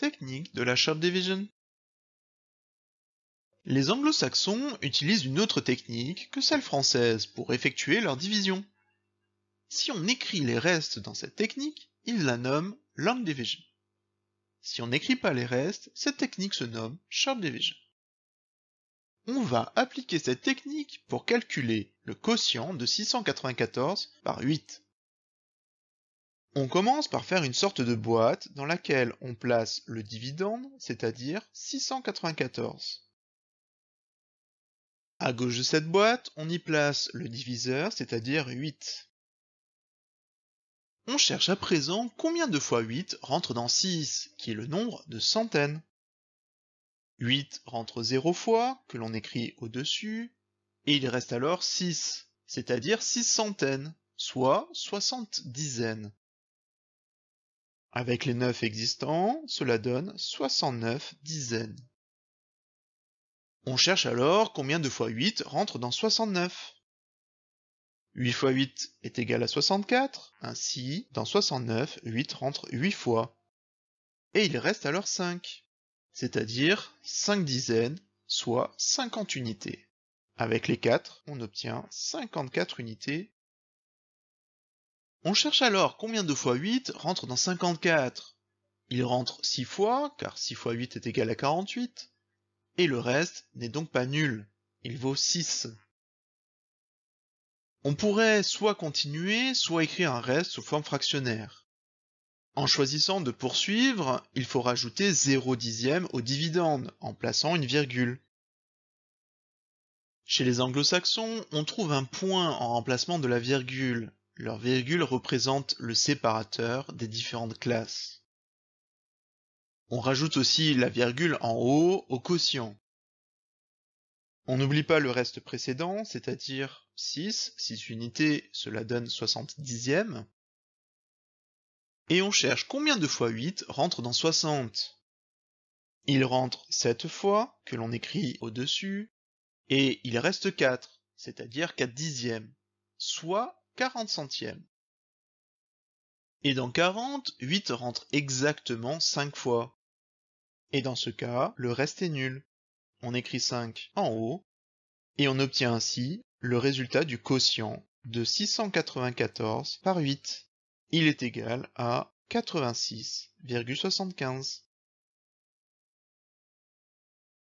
Technique de la short division. Les anglo-saxons utilisent une autre technique que celle française pour effectuer leur division. Si on écrit les restes dans cette technique, ils la nomment long division. Si on n'écrit pas les restes, cette technique se nomme short division. On va appliquer cette technique pour calculer le quotient de 694 par 8. On commence par faire une sorte de boîte dans laquelle on place le dividende, c'est-à-dire 694. À gauche de cette boîte, on y place le diviseur, c'est-à-dire 8. On cherche à présent combien de fois 8 rentre dans 6, qui est le nombre de centaines. 8 rentre 0 fois, que l'on écrit au-dessus, et il reste alors 6, c'est-à-dire 6 centaines, soit 60 dizaines. Avec les 9 existants, cela donne 69 dizaines. On cherche alors combien de fois 8 rentre dans 69. 8 fois 8 est égal à 64, ainsi, dans 69, 8 rentre 8 fois. Et il reste alors 5, c'est-à-dire 5 dizaines, soit 50 unités. Avec les 4, on obtient 54 unités. On cherche alors combien de fois 8 rentre dans 54. Il rentre 6 fois, car 6 fois 8 est égal à 48, et le reste n'est donc pas nul, il vaut 6. On pourrait soit continuer, soit écrire un reste sous forme fractionnaire. En choisissant de poursuivre, il faut rajouter 0 dixième au dividende, en plaçant une virgule. Chez les anglo-saxons, on trouve un point en remplacement de la virgule. Leur virgule représente le séparateur des différentes classes. On rajoute aussi la virgule en haut au quotient. On n'oublie pas le reste précédent, c'est-à-dire 6 unités, cela donne 60 dixièmes. Et on cherche combien de fois 8 rentre dans 60. Il rentre 7 fois, que l'on écrit au-dessus, et il reste 4, c'est-à-dire 4 dixièmes, soit 40 centièmes. Et dans 40, 8 rentre exactement 5 fois. Et dans ce cas, le reste est nul. On écrit 5 en haut, et on obtient ainsi le résultat du quotient de 694 par 8. Il est égal à 86,75.